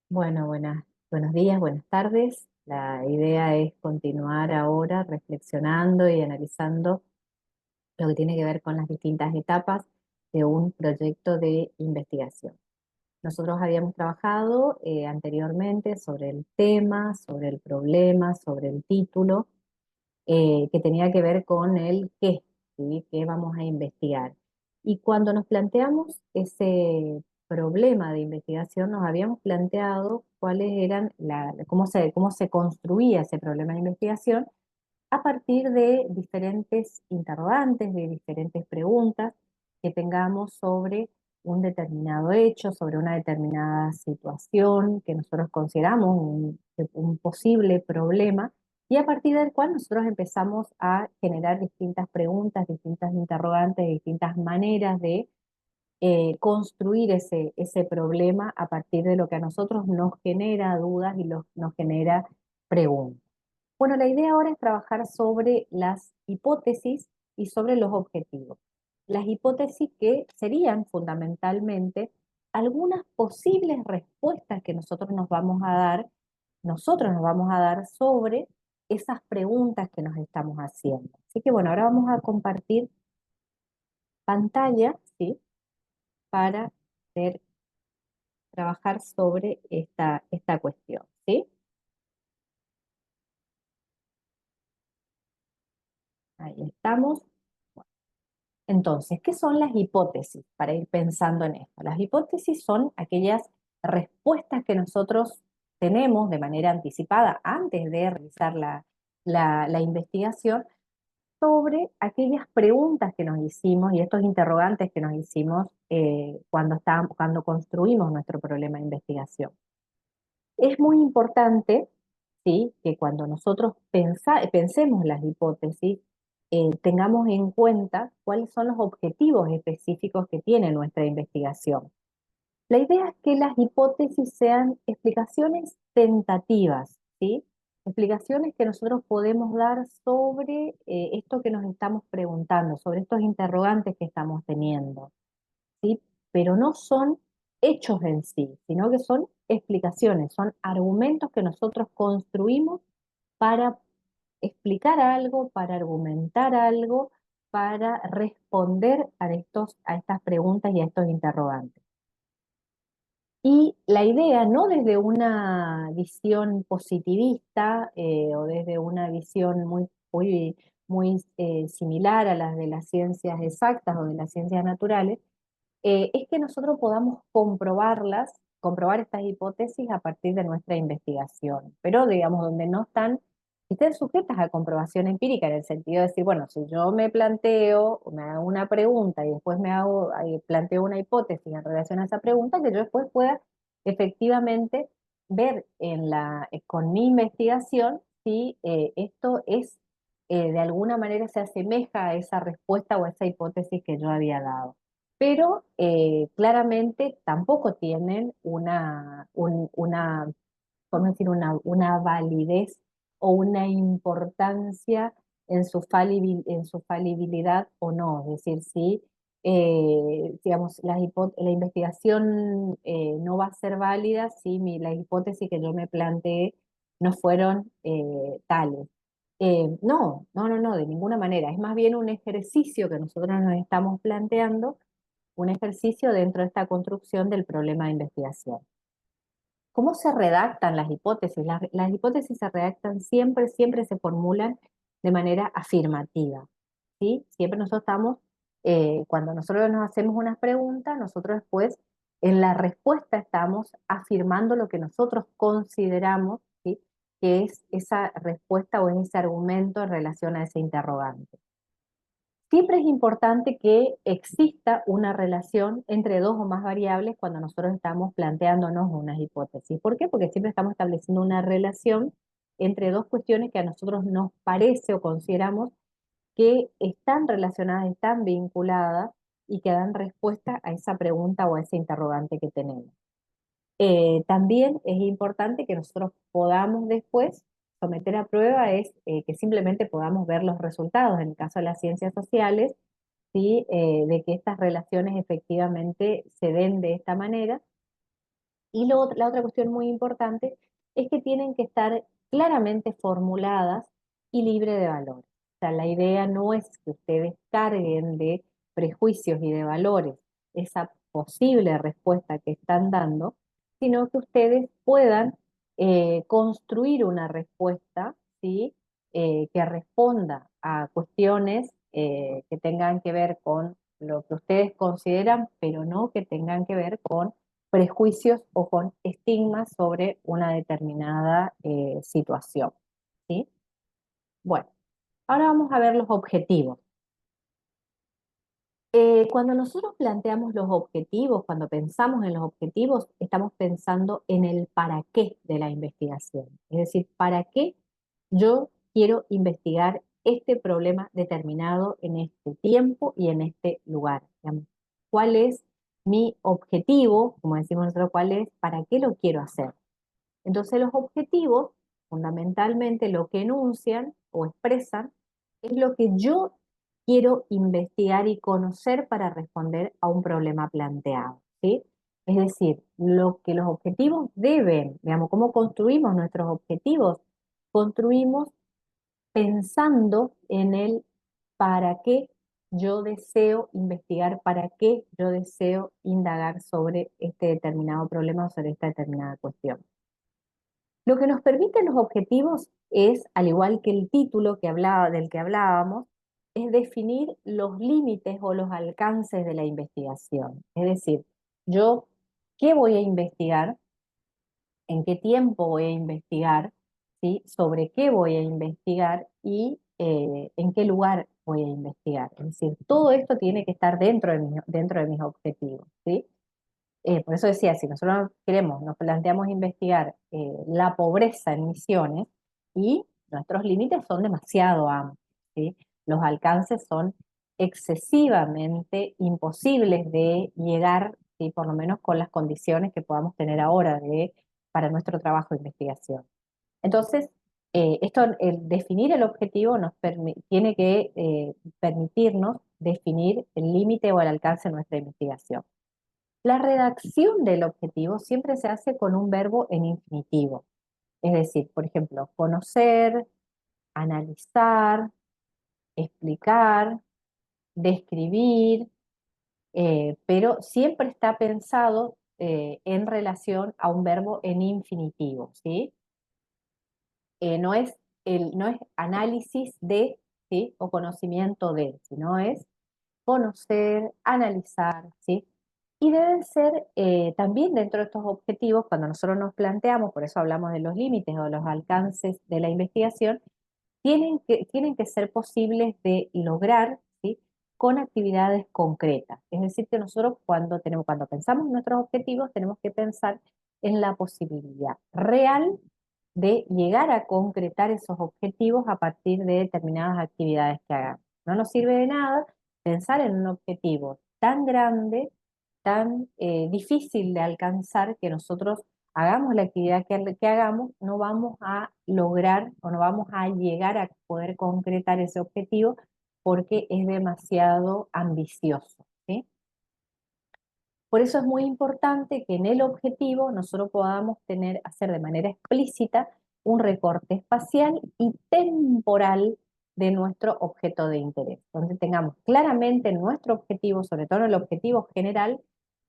Bueno, buenos días, buenas tardes. La idea es continuar ahora reflexionando y analizando lo que tiene que ver con las distintas etapas de un proyecto de investigación. Nosotros habíamos trabajado anteriormente sobre el tema, sobre el problema, sobre el título, que tenía que ver con el qué, ¿sí? ¿Qué vamos a investigar? Y cuando nos planteamos ese problema de investigación, nos habíamos planteado cuáles eran cómo se construía ese problema de investigación a partir de diferentes interrogantes, de diferentes preguntas que tengamos sobre un determinado hecho, sobre una determinada situación que nosotros consideramos un posible problema, y a partir del cual nosotros empezamos a generar distintas preguntas, distintas interrogantes, distintas maneras de construir ese problema a partir de lo que a nosotros nos genera dudas y nos genera preguntas. Bueno, la idea ahora es trabajar sobre las hipótesis y sobre los objetivos. Las hipótesis que serían fundamentalmente algunas posibles respuestas que nosotros nos vamos a dar sobre esas preguntas que nos estamos haciendo. Así que bueno, ahora vamos a compartir pantalla, ¿sí? Para ver, trabajar sobre esta cuestión, ¿sí? Ahí estamos. Entonces, ¿qué son las hipótesis? Para ir pensando en esto. Las hipótesis son aquellas respuestas que nosotros tenemos de manera anticipada antes de realizar la investigación sobre aquellas preguntas que nos hicimos y estos interrogantes que nos hicimos cuando construimos nuestro problema de investigación. Es muy importante, ¿sí?, que cuando nosotros pensemos las hipótesis, tengamos en cuenta cuáles son los objetivos específicos que tiene nuestra investigación. La idea es que las hipótesis sean explicaciones tentativas, ¿sí? Explicaciones que nosotros podemos dar sobre esto que nos estamos preguntando, sobre estos interrogantes que estamos teniendo, ¿sí? Pero no son hechos en sí, sino que son explicaciones, son argumentos que nosotros construimos para explicar algo, para argumentar algo, para responder a estas preguntas y a estos interrogantes. Y la idea, no desde una visión positivista o desde una visión muy similar a las de las ciencias exactas o de las ciencias naturales, es que nosotros podamos comprobar estas hipótesis a partir de nuestra investigación, pero digamos donde no estén sujetas a comprobación empírica, en el sentido de decir, bueno, si yo me planteo, me hago una pregunta y después planteo una hipótesis en relación a esa pregunta, que yo después pueda efectivamente ver con mi investigación si esto de alguna manera se asemeja a esa respuesta o a esa hipótesis que yo había dado, pero claramente tampoco tienen ¿cómo decir? Una validez o una importancia en su falibilidad o no. Es decir, si digamos, la investigación no va a ser válida si las hipótesis que yo me planteé no fueron tales. No, de ninguna manera. Es más bien un ejercicio que nosotros nos estamos planteando, un ejercicio dentro de esta construcción del problema de investigación. ¿Cómo se redactan las hipótesis? Las hipótesis se redactan siempre se formulan de manera afirmativa, ¿sí? Siempre nosotros cuando nosotros nos hacemos unas preguntas, nosotros después en la respuesta estamos afirmando lo que nosotros consideramos, ¿sí?, que es esa respuesta o ese argumento en relación a ese interrogante. Siempre es importante que exista una relación entre dos o más variables cuando nosotros estamos planteándonos unas hipótesis. ¿Por qué? Porque siempre estamos estableciendo una relación entre dos cuestiones que a nosotros nos parece o consideramos que están relacionadas, están vinculadas y que dan respuesta a esa pregunta o a ese interrogante que tenemos. También es importante que nosotros podamos después someter a prueba que simplemente podamos ver los resultados, en el caso de las ciencias sociales, ¿sí? De que estas relaciones efectivamente se den de esta manera La otra cuestión muy importante es que tienen que estar claramente formuladas y libre de valores. O sea, la idea no es que ustedes carguen de prejuicios y de valores esa posible respuesta que están dando, sino que ustedes puedan construir una respuesta, ¿sí? Que responda a cuestiones que tengan que ver con lo que ustedes consideran, pero no que tengan que ver con prejuicios o con estigmas sobre una determinada situación, ¿sí? Bueno, ahora vamos a ver los objetivos. Cuando nosotros planteamos los objetivos, cuando pensamos en los objetivos, estamos pensando en el para qué de la investigación. Es decir, ¿para qué yo quiero investigar este problema determinado en este tiempo y en este lugar? Digamos, ¿cuál es mi objetivo? Como decimos nosotros, ¿cuál es? ¿Para qué lo quiero hacer? Entonces los objetivos, fundamentalmente lo que enuncian o expresan, es lo que yo quiero investigar y conocer para responder a un problema planteado, ¿sí? Es decir, lo que los objetivos deben, digamos, cómo construimos nuestros objetivos, construimos pensando en el para qué yo deseo investigar, para qué yo deseo indagar sobre este determinado problema o sobre esta determinada cuestión. Lo que nos permiten los objetivos es, al igual que el título del que hablábamos, es definir los límites o los alcances de la investigación. Es decir, yo, ¿qué voy a investigar? ¿En qué tiempo voy a investigar? ¿Sí? ¿Sobre qué voy a investigar? Y en qué lugar voy a investigar. Es decir, todo esto tiene que estar dentro de mis objetivos, ¿sí? Por eso decía, si nosotros queremos, nos planteamos investigar la pobreza en Misiones y nuestros límites son demasiado amplios, ¿sí? Los alcances son excesivamente imposibles de llegar, ¿sí? Por lo menos con las condiciones que podamos tener ahora para nuestro trabajo de investigación. Entonces, el definir el objetivo tiene que permitirnos definir el límite o el alcance de nuestra investigación. La redacción del objetivo siempre se hace con un verbo en infinitivo. Es decir, por ejemplo, conocer, analizar, explicar, describir, pero siempre está pensado en relación a un verbo en infinitivo, ¿sí? No es, no es análisis de, ¿sí? O conocimiento de, sino es conocer, analizar, ¿sí? Y deben ser también dentro de estos objetivos, cuando nosotros nos planteamos, por eso hablamos de los límites o los alcances de la investigación, tienen que ser posibles de lograr, ¿sí? Con actividades concretas. Es decir, que nosotros cuando pensamos en nuestros objetivos tenemos que pensar en la posibilidad real de llegar a concretar esos objetivos a partir de determinadas actividades que hagamos. No nos sirve de nada pensar en un objetivo tan grande, tan difícil de alcanzar, que nosotros hagamos la actividad que hagamos, no vamos a lograr o no vamos a llegar a poder concretar ese objetivo porque es demasiado ambicioso, ¿sí? Por eso es muy importante que en el objetivo nosotros podamos hacer de manera explícita un recorte espacial y temporal de nuestro objeto de interés, donde tengamos claramente nuestro objetivo, sobre todo el objetivo general,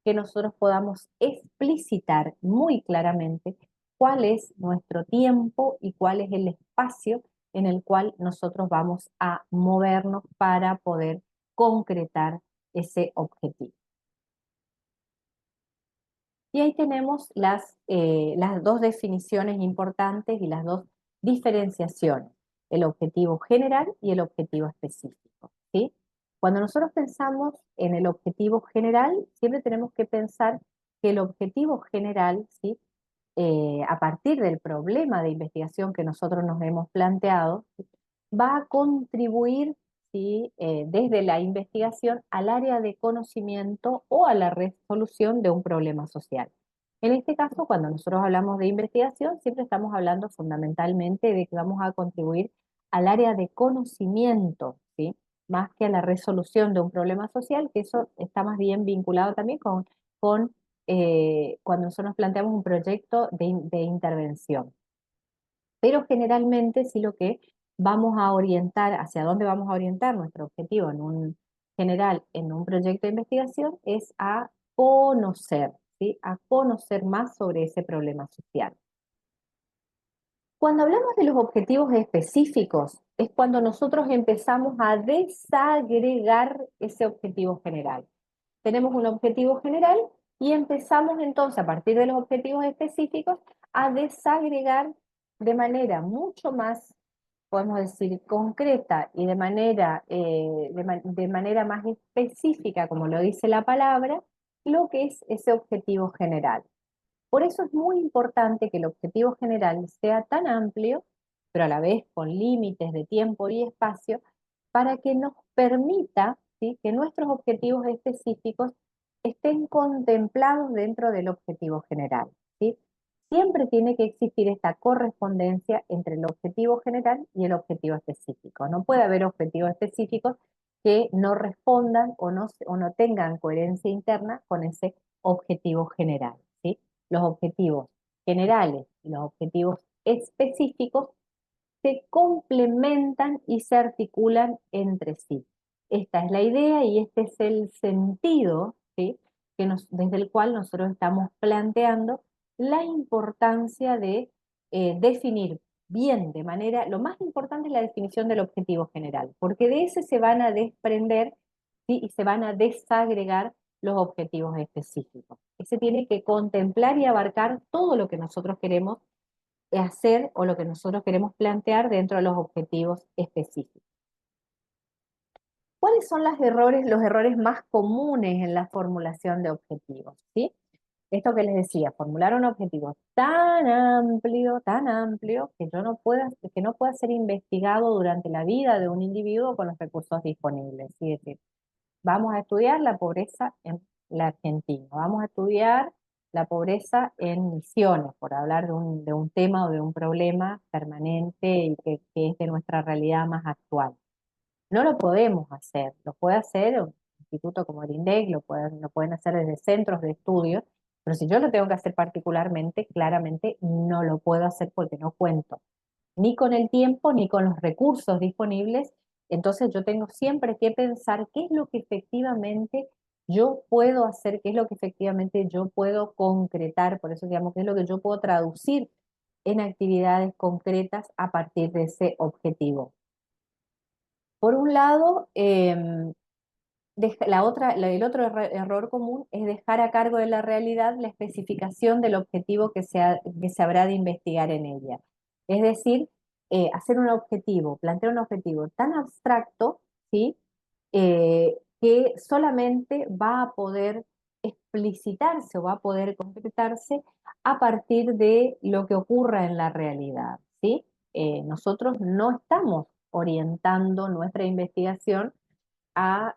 que nosotros podamos explicitar muy claramente cuál es nuestro tiempo y cuál es el espacio en el cual nosotros vamos a movernos para poder concretar ese objetivo. Y ahí tenemos las dos definiciones importantes y las dos diferenciaciones, el objetivo general y el objetivo específico, ¿sí? Cuando nosotros pensamos en el objetivo general, siempre tenemos que pensar que el objetivo general, ¿sí? A partir del problema de investigación que nosotros nos hemos planteado, va a contribuir, ¿sí? Desde la investigación al área de conocimiento o a la resolución de un problema social. En este caso, cuando nosotros hablamos de investigación, siempre estamos hablando fundamentalmente de que vamos a contribuir al área de conocimiento, ¿sí? Más que a la resolución de un problema social, que eso está más bien vinculado también con cuando nosotros planteamos un proyecto de intervención. Pero generalmente sí lo que vamos a orientar, hacia dónde vamos a orientar nuestro objetivo en un general, en un proyecto de investigación, es a conocer, ¿sí? A conocer más sobre ese problema social. Cuando hablamos de los objetivos específicos, es cuando nosotros empezamos a desagregar ese objetivo general. Tenemos un objetivo general y empezamos entonces, a partir de los objetivos específicos, a desagregar de manera mucho más, podemos decir, concreta y de manera más específica, como lo dice la palabra, lo que es ese objetivo general. Por eso es muy importante que el objetivo general sea tan amplio, pero a la vez con límites de tiempo y espacio, para que nos permita, ¿sí?, que nuestros objetivos específicos estén contemplados dentro del objetivo general, ¿sí? Siempre tiene que existir esta correspondencia entre el objetivo general y el objetivo específico. No puede haber objetivos específicos que no respondan o no tengan coherencia interna con ese objetivo general, ¿sí? Los objetivos generales y los objetivos específicos se complementan y se articulan entre sí. Esta es la idea y este es el sentido, ¿sí?, desde el cual nosotros estamos planteando la importancia de definir bien de manera, lo más importante es la definición del objetivo general, porque de ese se van a desprender, ¿sí?, y se van a desagregar los objetivos específicos. Ese tiene que contemplar y abarcar todo lo que nosotros queremos hacer o lo que nosotros queremos plantear dentro de los objetivos específicos. ¿Cuáles son los errores más comunes en la formulación de objetivos? ¿Sí? Esto que les decía, formular un objetivo tan amplio, que, que no pueda ser investigado durante la vida de un individuo con los recursos disponibles. ¿Sí? Es decir, vamos a estudiar la pobreza en la Argentina, vamos a estudiar la pobreza en Misiones, por hablar de un tema o de un problema permanente y que es de nuestra realidad más actual. No lo podemos hacer, lo puede hacer un instituto como el INDEC, lo pueden hacer desde centros de estudios, pero si yo lo tengo que hacer particularmente, claramente no lo puedo hacer porque no cuento ni con el tiempo ni con los recursos disponibles. Entonces yo tengo siempre que pensar qué es lo que efectivamente yo puedo hacer, qué es lo que efectivamente yo puedo concretar, por eso digamos, qué es lo que yo puedo traducir en actividades concretas a partir de ese objetivo. Por un lado, el otro error común es dejar a cargo de la realidad la especificación del objetivo que se habrá de investigar en ella. Es decir, hacer un objetivo, plantear un objetivo tan abstracto, ¿sí?, que solamente va a poder explicitarse o va a poder concretarse a partir de lo que ocurra en la realidad, ¿sí? Nosotros no estamos orientando nuestra investigación a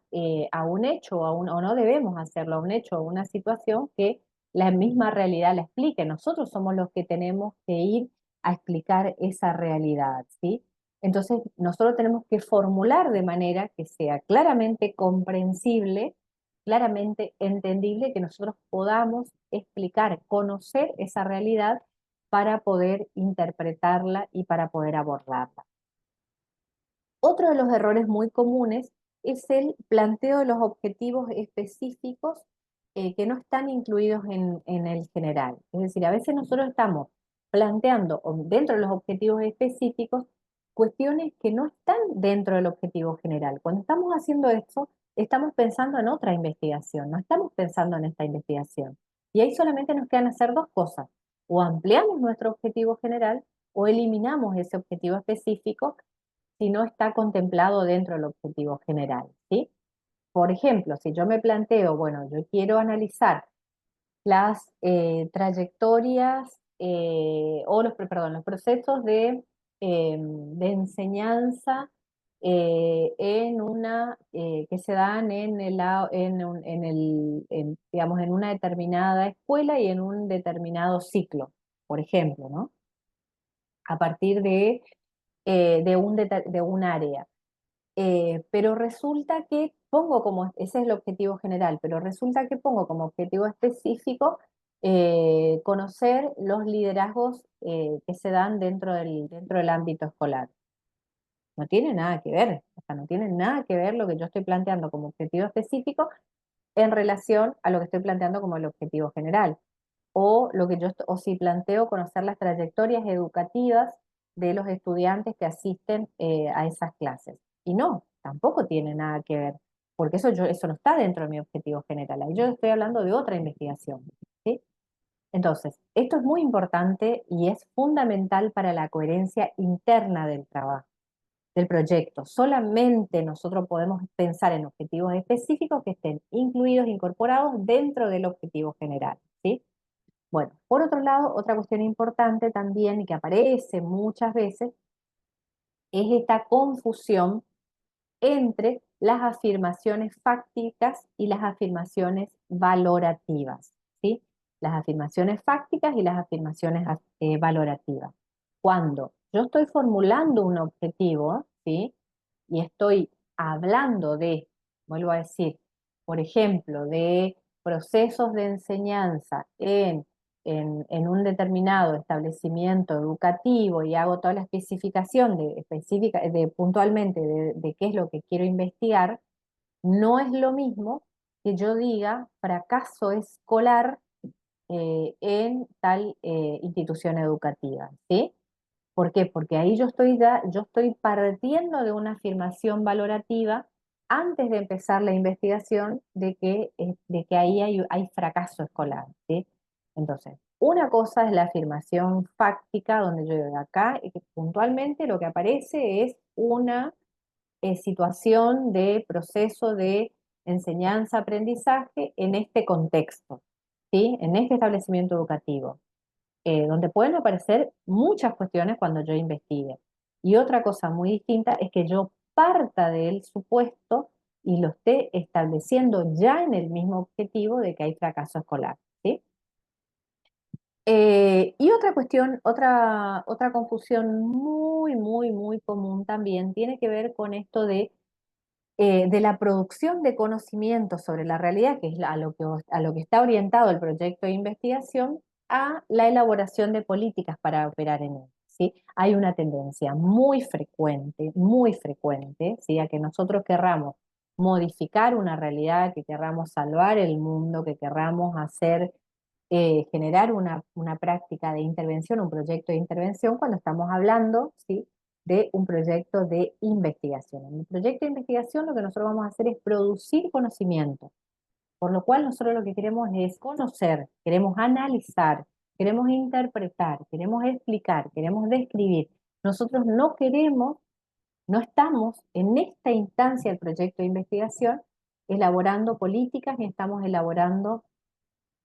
un hecho o no debemos hacerlo, a un hecho o una situación que la misma realidad la explique. Nosotros somos los que tenemos que ir a explicar esa realidad, ¿sí? Entonces, nosotros tenemos que formular de manera que sea claramente comprensible, claramente entendible, que nosotros podamos explicar, conocer esa realidad para poder interpretarla y para poder abordarla. Otro de los errores muy comunes es el planteo de los objetivos específicos que no están incluidos en el general. Es decir, a veces nosotros estamos planteando dentro de los objetivos específicos cuestiones que no están dentro del objetivo general. Cuando estamos haciendo esto, estamos pensando en otra investigación, no estamos pensando en esta investigación. Y ahí solamente nos quedan hacer dos cosas: o ampliamos nuestro objetivo general o eliminamos ese objetivo específico si no está contemplado dentro del objetivo general, ¿sí? Por ejemplo, si yo me planteo, bueno, yo quiero analizar las trayectorias los procesos de enseñanza que se dan digamos, en una determinada escuela y en un determinado ciclo, por ejemplo, ¿no? A partir de un área. Pero resulta que pongo como, ese es el objetivo general, pero resulta que pongo como objetivo específico conocer los liderazgos que se dan dentro del ámbito escolar. No tiene nada que ver, o sea, no tiene nada que ver lo que yo estoy planteando como objetivo específico en relación a lo que estoy planteando como el objetivo general. O lo que o si planteo conocer las trayectorias educativas de los estudiantes que asisten a esas clases. Y no, tampoco tiene nada que ver, porque eso no está dentro de mi objetivo general. Ahí yo estoy hablando de otra investigación, ¿sí? Entonces, esto es muy importante y es fundamental para la coherencia interna del trabajo, del proyecto. Solamente nosotros podemos pensar en objetivos específicos que estén incluidos, incorporados dentro del objetivo general, ¿sí? Bueno, por otro lado, otra cuestión importante también y que aparece muchas veces es esta confusión entre las afirmaciones fácticas y las afirmaciones valorativas, ¿sí? Las afirmaciones fácticas y las afirmaciones valorativas. Cuando yo estoy formulando un objetivo, ¿sí? Y estoy hablando de, vuelvo a decir, por ejemplo, de procesos de enseñanza en un determinado establecimiento educativo y hago toda la especificación puntualmente de qué es lo que quiero investigar, no es lo mismo que yo diga fracaso escolar en tal institución educativa, ¿sí? ¿Por qué? Porque ahí yo estoy partiendo de una afirmación valorativa antes de empezar la investigación de que ahí hay fracaso escolar, ¿sí? Entonces, una cosa es la afirmación fáctica, donde yo digo acá, que puntualmente lo que aparece es una situación de proceso de enseñanza-aprendizaje en este contexto, ¿sí? En este establecimiento educativo donde pueden aparecer muchas cuestiones cuando yo investigue. Y otra cosa muy distinta es que yo parta del supuesto y lo esté estableciendo ya en el mismo objetivo de que hay fracaso escolar, ¿sí? Y otra cuestión, otra confusión muy común también tiene que ver con esto de la producción de conocimiento sobre la realidad, que es a lo que está orientado el proyecto de investigación, a la elaboración de políticas para operar en él, ¿sí? Hay una tendencia muy frecuente, ¿sí? A que nosotros querramos modificar una realidad, que querramos salvar el mundo, que querramos generar una práctica de intervención, un proyecto de intervención, cuando estamos hablando, ¿sí? De un proyecto de investigación. En el proyecto de investigación lo que nosotros vamos a hacer es producir conocimiento, por lo cual nosotros lo que queremos es conocer, queremos analizar, queremos interpretar, queremos explicar, queremos describir. Nosotros no queremos, no estamos en esta instancia del proyecto de investigación elaborando políticas ni estamos elaborando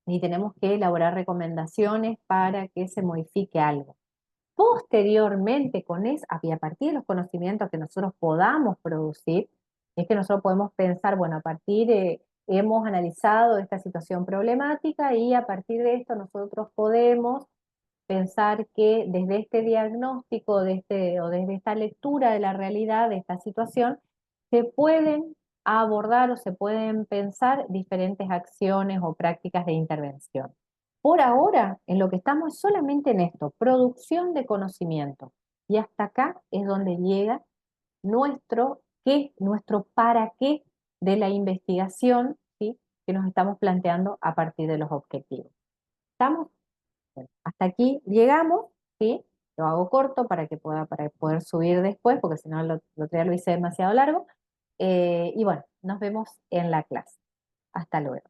ni tenemos que elaborar recomendaciones para que se modifique algo. Posteriormente, y a partir de los conocimientos que nosotros podamos producir, es que nosotros podemos pensar, bueno, hemos analizado esta situación problemática y a partir de esto nosotros podemos pensar que desde este diagnóstico o desde esta lectura de la realidad de esta situación, se pueden abordar o se pueden pensar diferentes acciones o prácticas de intervención. Por ahora, en lo que estamos es solamente en esto, producción de conocimiento. Y hasta acá es donde llega nuestro para qué de la investigación, ¿sí? Que nos estamos planteando a partir de los objetivos. ¿Estamos? Bueno, hasta aquí llegamos, ¿sí? Lo hago corto para poder subir después, porque si no el otro día lo hice demasiado largo. Y bueno, nos vemos en la clase. Hasta luego.